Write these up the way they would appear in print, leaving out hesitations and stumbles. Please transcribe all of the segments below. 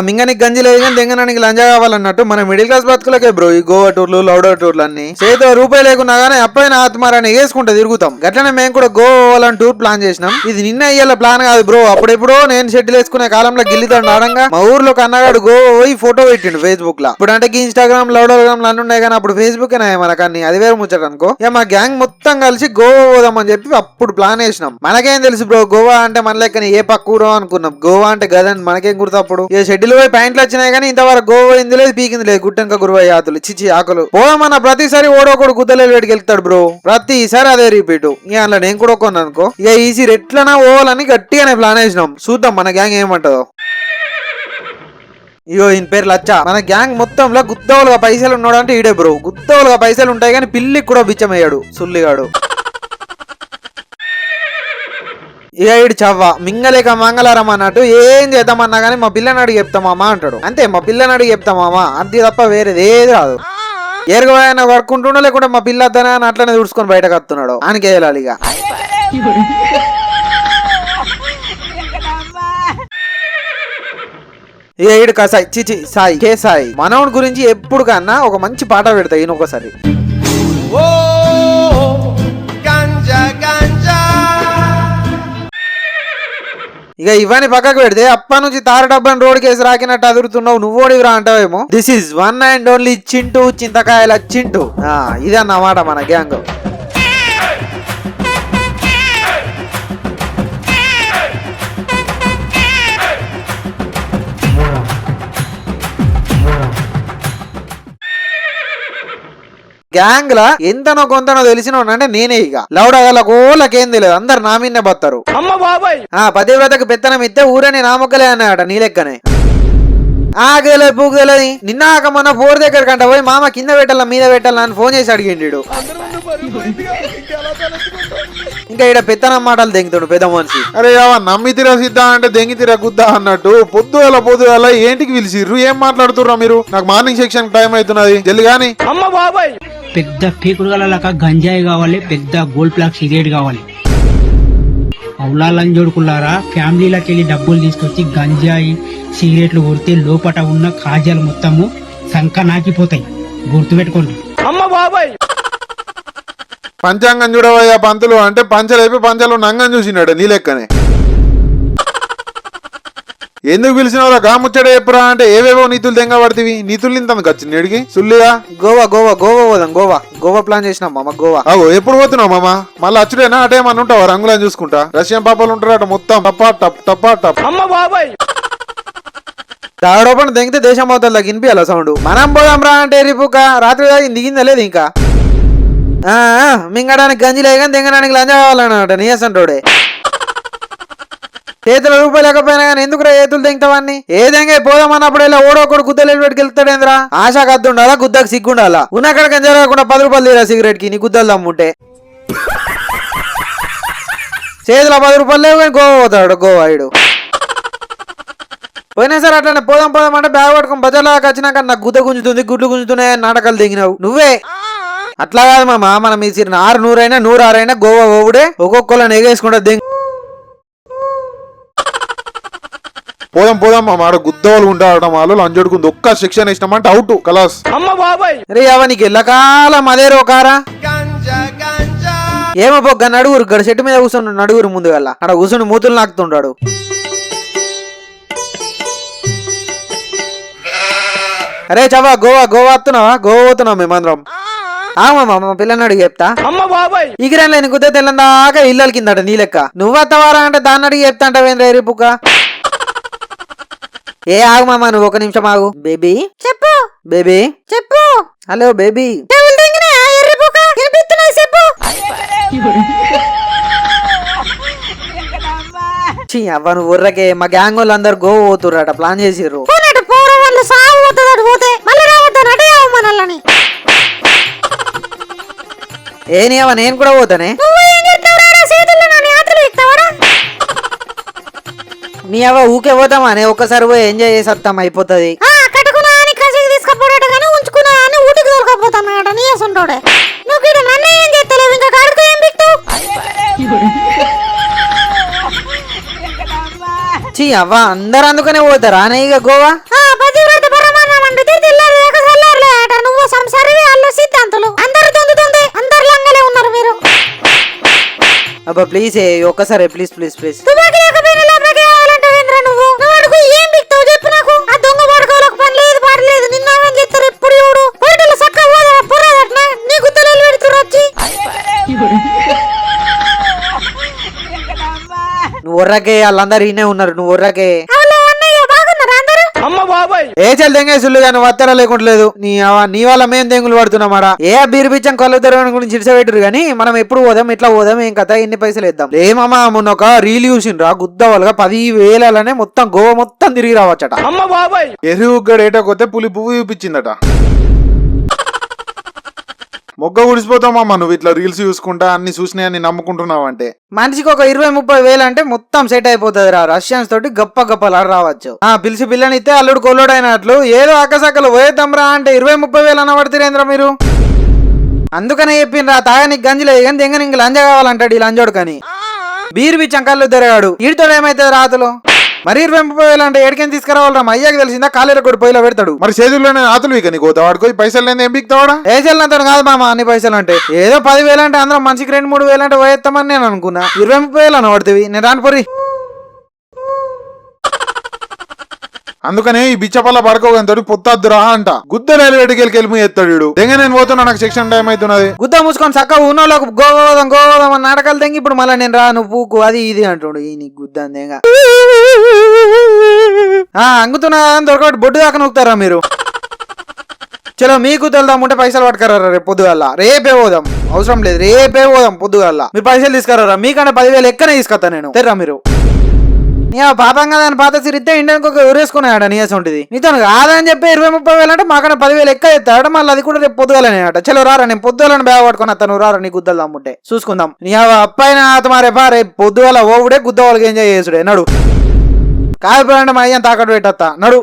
మింగనికి గంజి లేదు కానీ దెంగనానికి లంజా కావాలన్నట్టు మన మిడిల్ క్లాస్ బతుకులకే బ్రో ఈ గోవా టూర్లు లౌడో టూర్లు అన్ని చేతిలో రూపాయి లేకున్నా గానీ అప్పైన ఆత్మారాన్ని వేసుకుంటా తిరుగుతాం. గట్లనే మేము కూడా గోవా పోవాలని టూర్ ప్లాన్ చేసినాం. ఇది నిన్న అయ్యేలా ప్లాన్ కాదు బ్రో. అప్పుడెప్పుడో నేను షెడ్యూల్ వేసుకునే కాలంలో గిల్లిదండ ఆడంగా మా ఊర్లో కన్నగాడు గోవా పోయి ఫోటో పెట్టిండు ఫేస్బుక్ లో. ఇప్పుడు అంటే ఇన్స్టాగ్రామ్ లౌడోగ్రామ్ అన్ని ఉన్నాయి కానీ అప్పుడు ఫేస్బుక్ మనకన్నీ అది వేరే ముచ్చట అనుకో. ఇక మా గ్యాంగ్ మొత్తం కలిసి గోవా పోదామని చెప్పి అప్పుడు ప్లాన్ వేసినాం. మనకేం తెలుసు బ్రో గోవా అంటే మన లెక్కని ఏ పక్కూరో అనుకున్నాం. గోవా అంటే గదని మనకేం గుర్తు. అప్పుడు షెడ్యూల్ పోయి ప్యాంట్లు వచ్చినాయి కానీ ఇంతవరకు గోవా ఇంది లేదు పీకింది లేదు. గుట్టంక గురువయ్య ఆతులు చిచి ఆకులు పోదామన్న ప్రతిసారి ఓడోకొడు గుద్దలేలు వేడికి వెళ్తాడు బ్రో. ప్రతిసారి అదే రిపీట్. ఇక అందులో నేను కూడా కొన్నా అనుకో. ఇక ఈసీ ఎట్లనా పోవాలని గట్టిగానే ప్లాన్ వేసినాం. చూద్దాం మన గ్యాంగ్ ఏమంటదో. ఇగో ఈయన పేరు లచ్చ. మన గ్యాంగ్ మొత్తంలో గుత్తవులుగా పైసలు ఉన్నాడు అంటే ఈడే బ్రో. గుత్తవులుగా పైసలు ఉంటాయి కానీ పిల్లికి కూడా బిచ్చమయ్యాడు సుల్లిగాడు. ఇక ఈడు చవ్వ మింగలేక మంగళారం అన్నట్టు ఏం చేద్దామన్నా కానీ మా పిల్లని అడిగి చెప్తామామా అంటాడు. అంతే మా పిల్లని అడిగి చెప్తామామా అంతే తప్ప వేరేది ఏది రాదు. ఏరుగా వర్కుంటుండో లేకుంటే మా పిల్ల అద్దనే అని అట్లనే తుడుచుకొని బయటకు వస్తున్నాడు. ఆయనకి వెళ్ళాలి. ఇక ఈడు కసాయి చిచి సాయి కే సాయి మనవుడి గురించి ఎప్పుడు కన్నా ఒక మంచి పాట పెడతా ఈయన ఒకసారి. ఇక ఇవన్నీ పక్కకు పెడితే అప్ప నుంచి తార డబ్బాని రోడ్ కేసు రాకినట్టు అదురుతున్నావు. నువ్వోడివిరా అంటావేమో. This is one and only Chintu Chintakayala Chintu. ఇదన్నమాట మన గ్యాంగ్. గ్యాంగ్ లా ఎంతనో కొంతనో తెలిసినోనంటే నేనే. ఇక లౌడగల కోళ్ళకేం తెలియదు. అందరు నా మీదనే బతారు. పతివ్రతకు పెత్తనం ఇస్తే ఊరని నామొక్కలే అన్నాడట నీ లెక్కనే. ఆగలేదు పూగలేదు. నిన్నాక మొన్న పోర్ దగ్గర కంట పోయి మామ కింద పెట్టాల మీద పెట్టాల అని ఫోన్ చేసి అడిగిండు. ఇంకా ఇక్కడ పెత్తనం మాటలు దెంగుతాడు పెద్ద మనిషి. అరే నమ్మి తిర సిద్ధా అంటే దెంగి తిర గుద్దా అన్నట్టు పొద్దుగల ఏంటికి పిలిచిర్రు? ఏం మాట్లాడుతుర్రా మీరు? నాకు మార్నింగ్ సెక్షన్ టైం అవుతున్నది జల్ది గాని. పెద్ద పీకుడుగలక గంజాయి కావాలి, పెద్ద గోల్డ్ ప్లాక్ సిగరెట్ కావాలి. అవులాలని జోడుకున్నారా ఫ్యామిలీలోకి వెళ్ళి డబ్బులు తీసుకొచ్చి గంజాయి సిగరెట్లు కొడితే లోపట ఉన్న కాజాలు మొత్తము సంక నాకిపోతాయి. గుర్తుపెట్టుకోండి. పంచాంగం చూడవయ్యా పంతులు అంటే పంచలేపి పంచలు నంగం చూసినాడు నీ లెక్కనే. ఎందుకు పిలిచినవరా గాముచ్చడే ఎప్పుడా అంటే ఏవేవో నీతులు తెంగ పడుతుంది. నీతులు ఇంతకు వచ్చింది అడిగి సుల్లిగా. గోవా గోవా గోవా పోదాం. గోవా ప్లాన్ చేసినాం మామ. గోవా ఎప్పుడు పోతున్నావు మామ? మళ్ళీ అచ్చుడేనా అటేమన్నా ఉంటావా? రంగులని చూసుకుంటా రష్యన్ పాపాలు ఉంటారట మొత్తం టప్పా టప్ టప్పా టప్. తాగడోపని తెంగితే దేశం మొత్తం వినిపించాల సౌండ్. మనం పోదాం రా అంటే రిపుక రాత్రి దాకా దిగిందా లేదు ఇంకా. మింగడానికి గంజి లేదు కానీ తెంగడానికి లంజ కావాలన్నట నీసంటోడే. చేతుల రూపాయలు లేకపోయినా కానీ ఎందుకురా చేతులు తెంగుతావని. ఏదైనా పోదామన్నప్పుడు ఇలా ఓడోకూడు గుద్దలు పెట్టుకు వెళ్తాడేంద్రా. ఆశా కద్దుండాలా గుద్దకు సిగ్గుండాలా. ఉన్నక్కడ జరగకుండా 10 రూపాయలు తీరా సిగరెట్ కి నీ గుద్దలు దమ్ముంటే. చేతుల 10 రూపాయలు లేవు కానీ గోవా పోతాడు గోవాయుడు. పోయినా సరే అట్లనే పోదాం అంటే బ్యాగ్ పట్టుకుని బజార్లోకి వచ్చినాక నాకు గుద్ద గుంజుతుంది గుడ్లు గుంజుతున్నాయని నాటకాలు దిగినావు నువ్వే. అట్లా కాదు మామ. మనం ఈ 600 అయినా 106 అయినా గోవా ఓవుడే ఒక్కొక్కళ్ళని ఎగేసుకుంటా దింగ్. పోదాం మాడ గుద్దవాళ్ళు ఉంటాడటం వాళ్ళు లంజడుకుంది. ఒక్క శిక్షణ ఇష్టమంటే అవుట్ కలాస్. రే అవనికి ఎల్లకాలం అదే రోకారా. ఏమో పొగ్గ నడుగురు గడ చెట్టు మీద కూర్చుండు. నడుగురు ముందు వెళ్ళ అక్కడ కూర్చుని మూతులు నాకుతుంటాడు. అరే చవా గోవా వస్తున్నావా? గోవా పోతున్నావు మేమందరం. మా పిల్లని అడిగి చెప్తా. ఇగిరాన్ లేని గుద్ద తెల్లందాకా ఇళ్ళకి కిందట నీ లెక్క. నువ్వత్తవారా అంటే దాన్ని అడిగి చెప్తా అంటావేంద్ర రేపుక. ఆగు మామ నువ్వు ఒక నిమిషం ఆగు. బేబీ చెప్పు. బేబీ చెప్పు. Hello baby. అవ్వ నువ్వు ఉర్రకే. మా గ్యాంగ్ వాళ్ళు అందరు గోవా పోతుర్రట ప్లాన్ చేసిర్రు. ఏనియవా నేను కూడా పోతానే. నీ అవ్వ ఊకే పోతామని ఒక్కసారి పోయి ఎంజాయ్ చేసి వస్తాం అయిపోతుంది. చీ అవ్వ అందరు అందుకనే పోతారా అనే ఇక గోవా నువ్వు సంసారమే అల్లు సిద్ధాంతులు అందరు తొందుతుంది అందరు లంగలే ఉన్నారు మీరు అబ్బా ప్లీజ్ ఒక్కసారి ప్లీజ్ ప్లీజ్ ప్లీజ్ తుపాకి లేకపోయినా లోపలికి కావాలంటావేంద్రా నువ్వు నువ్వు అడుగు ఏం బిక్తావు చెప్పు నాకు ఆ దొంగ పడుకోలకు పని లేదు పాడలేదు నిన్న చెప్తారు ఎప్పుడు చూడు పోటీలు చక్క పోదా పురాదట్నా నీ గుత్తలు పెడుతురు వచ్చి నువ్వు ఒర్రకే వాళ్ళందరూ ఈయనే ఉన్నారు నువ్వు ఒర్రకే అవును అన్నయ్య బాగున్నారా అందరూ ఏ చల్ దెంగేసులు కానీ వత్తరా లేకుంటలేదు నీ వల్ల మేం దెంగులు పడుతున్నామారా ఏ బీర్పిచ్చం కళ్ళు తెరవడం గురించి ఇడిసబెట్టరు కానీ మనం ఎప్పుడు పోదాం ఇట్లా పోదాం ఏం కథ ఎన్ని పైసలు ఇద్దాం ఏమమ్మా మొన్న ఒక రీల్ చూసిండ్రా గుద్దవాళ్ళగా 10,000 మొత్తం గోవా మొత్తం తిరిగి రావచ్చట ఎరువుగడ ఏటకొతే పులి పువ్వు చూపించిందట మొగ్గ గుడిసిపోతామమ్మా నువ్వు ఇట్లా రీల్స్ చూసుకుంటా అన్ని చూసినాయని నమ్ముకుంటున్నావు అంటే మనిషికి ఒక 20-30 వేలు అంటే మొత్తం సెట్ అయిపోతుంది రా రష్యన్స్ తోటి గొప్ప గొప్పలు రావచ్చు పిలిచి పిల్లనిస్తే అల్లుడు కొల్లుడు అయినట్లు ఏదో అక్కసక్కలు పోయేద్దాంరా అంటే 20-30 వేలు అన్న పడుతురేంద్రా మీరు అందుకనే చెప్పిండ్రా తాగనికి గంజిలేదు కానీ దెంగని ఇంక లంజ కావాలంటాడు ఈ లంజోడు కానీ బీర్ బిచ్చం కళ్ళు తిరగాడు వీడితో ఏమైతుంది రాతలు మరి 20-30 వేలు అంటే ఏడికని తీసుకురావాలరా మా అయ్యాకి తెలిసిందా కాలేర కూడా పొయ్యిలో పెడతాడు మరి చేతుల్లోనే ఆతులు ఇక నీకు వాడుకో పైసలు లేని ఏం బిక్తావాడా వేసేళ్ళంతా కాదు మామ అన్ని పైసలు అంటే ఏదో 10,000 అంటే అందరం మనిషికి 2-3 వేలు అంటే పోయేస్తామని నేను అనుకున్నా 20-30 వేలు అన్న పడుతుంది నేను రానిపోరి అందుకనే ఈ బిచ్చపల్ల పడుకోగంతోటి పొత్తద్దురా అంట గుద్ద రైల్వేటికి వెళ్ళి ఎత్తాడు దెంగ నేను పోతున్నా నాకు సెక్షన్ టైం అవుతున్నది గుద్ద మూసుకొని చక్క ఉన్నోళ్ళకు గోదాం అని నాటకాలు తెంగి ఇప్పుడు మళ్ళీ నేను రాను పూకు అది ఇది అంటుడు ఈ నీకు గుద్ద అందేగా అంగుతున్నా దొరకబట్టి బొడ్డు దాకా నొక్కుతారా మీరు చలో మీకు తెలుదాముంటే పైసలు పట్టుకరారా రేపు పొద్దుగల్లా రేపే పోదాం అవసరం లేదు రేపే పోదాం పొద్దుగల్లా మీరు పైసలు తీసుకురారా మీకన్నా 10,000 ఎక్కనే తీసుకొస్తా నేను తెర్రా మీరు నీ పాపం కదా అని పాత సిరిస్తే ఇండియానికి ఒక ఎవరేసుకున్నాడు నీసం ఉంటుంది నీతో కాదని చెప్పి 20-30 వేలు అంటే మాకన్నా 10,000 ఎక్క ఎత్తాడు మళ్ళీ అది కూడా రేపు పొద్దుగాలనే అట చలో రారా నేను పొద్దుగాలని బ్యాగ్ పట్టుకుని అతను రారా నీ గుద్దలు దమ్ముంటే చూసుకుందాం నీ అప్పాయిన ఆతమారేపా రేపు పొద్దుగాల ఓవుడే గుద్ద వాళ్ళకి ఎంజాయ్ చేసుడే నడు కాయపడంటే మా అయ్యని తాకట్టు పెట్టత్తా నడు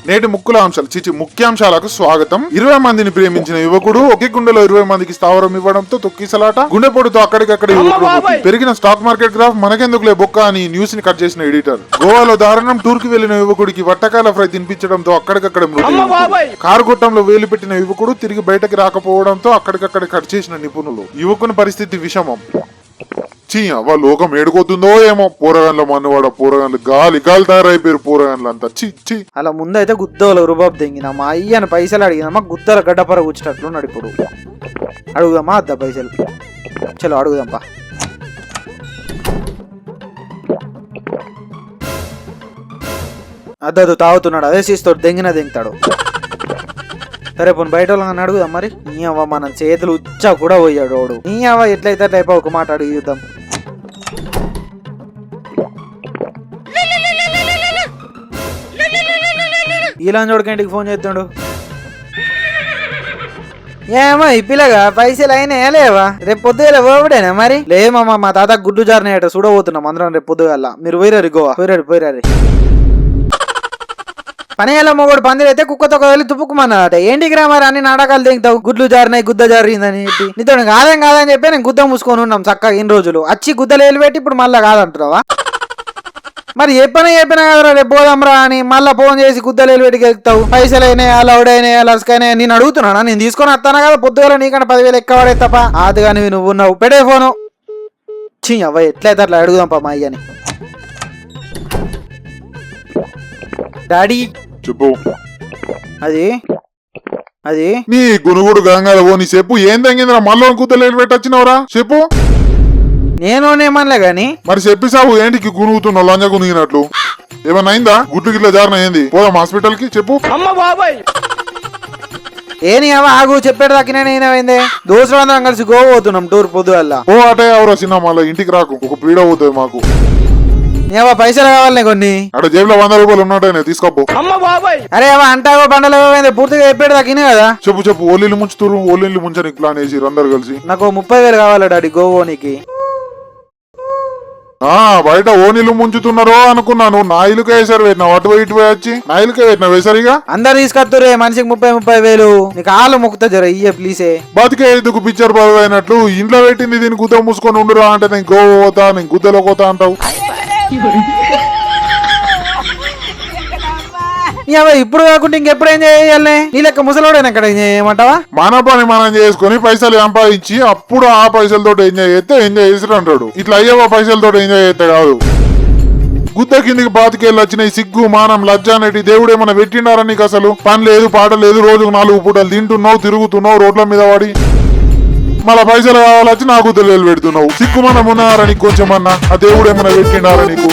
నేటి ముఖ్యాంశాలకు స్వాగతం 20 మందిని ప్రేమించిన యువకుడు ఒకే గుండెలో 20 మందికి స్థావరం ఇవ్వడంతో తొక్కిసలాట గుండెపోటుతో అక్కడికక్కడ పెరిగిన స్టాక్ మార్కెట్ గ్రాఫ్ మనకెందుకులే బొక్క అని న్యూస్ ని కట్ చేసిన ఎడిటర్ గోవాలో దారుణం టూర్ కి వెళ్లిన యువకుడికి వట్టకాయల ఫ్రై తినిపించడంతో అక్కడికక్కడ మృతి కారు గొట్టంలో వేలు పెట్టిన యువకుడు తిరిగి బయటకి రాకపోవడంతో అక్కడికక్కడ కట్ చేసిన నిపుణులు యువకుని పరిస్థితి విషమం అవ్వ లోకం ఏడుకోతుందో ఏమో పోరగాన్ల మన్నవాడ పోరగాన్లు గాలి తయారైపోయారు పోరగాన్లు అంతా చి అలా ముందైతే గుద్దల రుబాబు తెంగిన మా అయ్యని పైసలు అడిగినామా గుద్దల గడ్డపర కూర్చున్నట్లు నడిపుడు అడుగుదామా అద్దా పైసలు చలో అడుగుదాంపా అద్దదు తాగుతున్నాడు అదే చేస్తాడు దెంగితాడు సరే పోనీ బయట వాళ్ళని అడుగుదాం మరి నీ అవ్వ మన చేతులు ఉచ్చా కూడా పోయాడు వాడు నీ అవ్వ ఎట్లయితే అట్లయిపో ఒక మాట అడిగి చూద్దాం ఇలా చూడకంటికి ఫోన్ చేస్తాడు ఏమో ఈ పిల్లగా పైసలు అయినా లేవా రేపు పొద్దుగా పోవడేనా మరి లేమమ్మా మా తాత గుడ్డు జారినాయట చూడబోతున్నాం అందరం రేపు పొద్దుగల్లా మీరు పోయిరారు గోవా పోయిరారు పని ఎలా మొగోడు పందిరి అయితే కుక్కతో వెళ్ళి తుప్పుకుమన్నాడట ఏంటికి రా మరి అన్ని నాటకాలు తెంగుతావు గుడ్లు జారినాయి గుద్ద జారిందని చెప్పి నీతో కాదని చెప్పి నేను గుద్ద మూసుకొని ఉన్నాం చక్కగా ఇన్ని రోజులు వచ్చి గుద్దలు వెళ్ళి పెట్టి ఇప్పుడు మళ్ళా కాదంటున్నావా మరి చెప్పినా కదరా రేపు పోదాంరా అని మళ్ళా ఫోన్ చేసి గుద్దలు వెళ్ళి పెట్టి ఎక్కుతావు పైసలు అయినాయి లౌడైనాయి లస్కైనాయి నేను అడుగుతున్నానా నేను తీసుకొని వస్తాను కదా పొద్దుగా నీకన్నా 10,000 ఎక్కువ పడే తప్ప అది కానీ నువ్వు ఉన్నావు పెడే ఫోను చీ అవ్వ ఎట్లయితే అట్లా అడుగుదాంపా మా అయ్యని డాడీ చెప్పు అది నీ గునుగుడు గంగాల నీ చెప్పు ఏం తగ్గిందిరా మళ్ళీ కూతలేని పెట్టొచ్చినవరా చెప్పు నేనేమనలే గాని మరి చెప్పి సాగు ఏంటికి గునుగుతున్నావు లంజ గునిగినట్లు ఏమన్నా అయిందా గుడ్లు గిట్ల జారిన ఏంది పోదాం హాస్పిటల్ కి చెప్పు ఏని ఆగు చెప్పాడు దాకినేమైందే దోస్తులు అందరం కలిసి గోవా పోతున్నాం టూర్ పొద్దుగల్లా ఓ అటే ఎవరో సినిమా మళ్ళీ ఇంటికి రాకు ఒక పీడ అవుతుంది మాకు ఏవా పైసలు కావాలి కొన్ని అక్కడ జేబులో 100 రూపాయలు ఉన్నట్టే తీసుకోపో అరే అంటావో బండలు పూర్తిగా చెప్పాడు దాకినే కదా చెప్పు ఓలీలు ముంచుతురు ఓలీలు ముంచడానికి ప్లాన్ వేసి అందరు కలిసి నాకు 30,000 కావాలి డాడీ గోవానికి బయట ఓనిలు ముంచుతున్నారో అనుకున్నాను. నా ఇల్లుకే వేసారు పెట్టినా అటు ఇటు పోయి వచ్చి నా ఇల్లుకే పెట్టినా వేసరిగా అందరు తీసుకొస్తురే మనిషికి 30 వేలు. నీకు ఆలు మొక్కుతా జర ఇయ్య ప్లీజే. బతికే ఎందుకు పిక్చర్ బాబు అయినట్లు ఇంట్లో పెట్టింది దీని గుద్ద మూసుకొని ఉండురా అంటే నేను గోవా పోతా నేను గుద్దలో పోతా అంటావు. ఇప్పుడు కాకుండా ఇంకెప్పుడు ఏం చేయాలి? నీ లెక్క ముసలోడైనా ఎక్కడ ఏం చేయమంటావా? మన పని మనం చేసుకుని పైసలు సంపాదించి అప్పుడు ఆ పైసలతో ఎంజాయ్ చేస్తే ఎంజాయ్ చేసి అంటాడు. ఇట్లా అయ్యవ పైసలతో ఎంజాయ్ చేస్తే కాదు. గుద్ద కిందికి బాతికెళ్ళి వచ్చిన సిగ్గు మానం లజ్జ అనేటి దేవుడు ఏమన్నా పెట్టిండారా నీకు? అసలు పని లేదు పాట లేదు, రోజుకు 4 పూటలు తింటున్నావు తిరుగుతున్నావు రోడ్ల మీద పడి, మళ్ళా పైసలు కావాలొచ్చి నాకు తెలియలు పెడుతున్నావు. సిగ్గు మనం ఉన్నారా నీకు కొంచెమన్నా? ఆ దేవుడు ఏమన్నా పెట్టిండారా నీకు?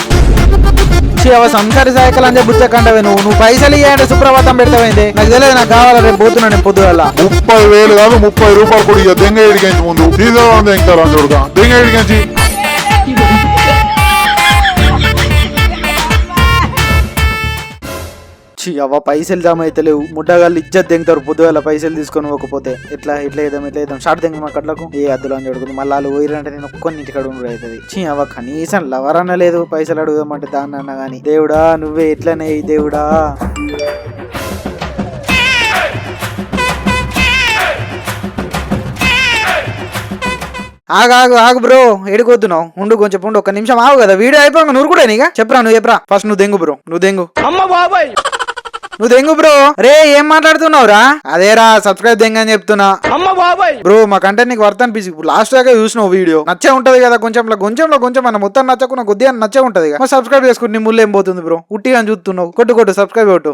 సంసారి సైకిల్ అని బుచ్చకంటవే నువ్వు పైసలు ఇయ్యంటే సుప్రభాతం పెడతావైంది. నాకు తెలియదు, నాకు కావాలా, రేపు పోతున్నా నేను పొద్దుగల. 30,000 కాదు 30 రూపాయలు కూడా ఇక దెంగ ఎడిగించి ముందు సీజన్ దెంగతారు చూడగా దెంగ ఎడిగించి. పైసలు జమ అయితే లేవు. ముడ్డగాళ్ళు ఇజ్జత్ దెంగుతారు పొద్దుగల పైసలు తీసుకొని పోకపోతే. ఎట్లా వేద్దాం షార్ట్ దెంగ మా కట్లకు ఏ అద్దులో అని అడుగుతుంది. మళ్ళీ వాళ్ళు పోయిరంటే నేను ఒక్కొని ఇంటికి అడుగు అవుతుంది. అవ్వ కనీసం లవర్ అన్న లేదు పైసలు అడుగుదామంటే దాన్ని అన్నా గానీ. దేవుడా నువ్వే ఎట్లనే దేవుడా. ఆగు బ్రో, ఎడుకొద్దున్నావు ఉండు కొంచెం ఉండు, 1 నిమిషం ఆగు కదా. వీడియో అయిపోయి నువ్వు కూడా నీగా చెప్పరా, నువ్వు చెప్పరా ఫస్ట్. నువ్వు దెంగు బ్రో, నువ్వు దెంగు బ్రో. రే ఏం మాట్లాడుతున్నావురా? అదేరా సబ్స్క్రైబ్ దెంగ అని చెప్తున్నా బ్రో. మా కంటెంట్ నీకు వర్త్ అనిపించి లాస్ట్ దాకా చూసినావు వీడియో నచ్చే ఉంటది కదా. కొంచెం అన్న మొత్తం నచ్చకున్నా కొద్దిగా నచ్చే ఉంటది. సబ్స్క్రైబ్ చేసుకుంటే నీ ముళ్ళు ఏం పోతుంది బ్రో? ఉట్టిగా చూస్తున్నావు. కొట్టు సబ్స్క్రైబ్ కొట్టు.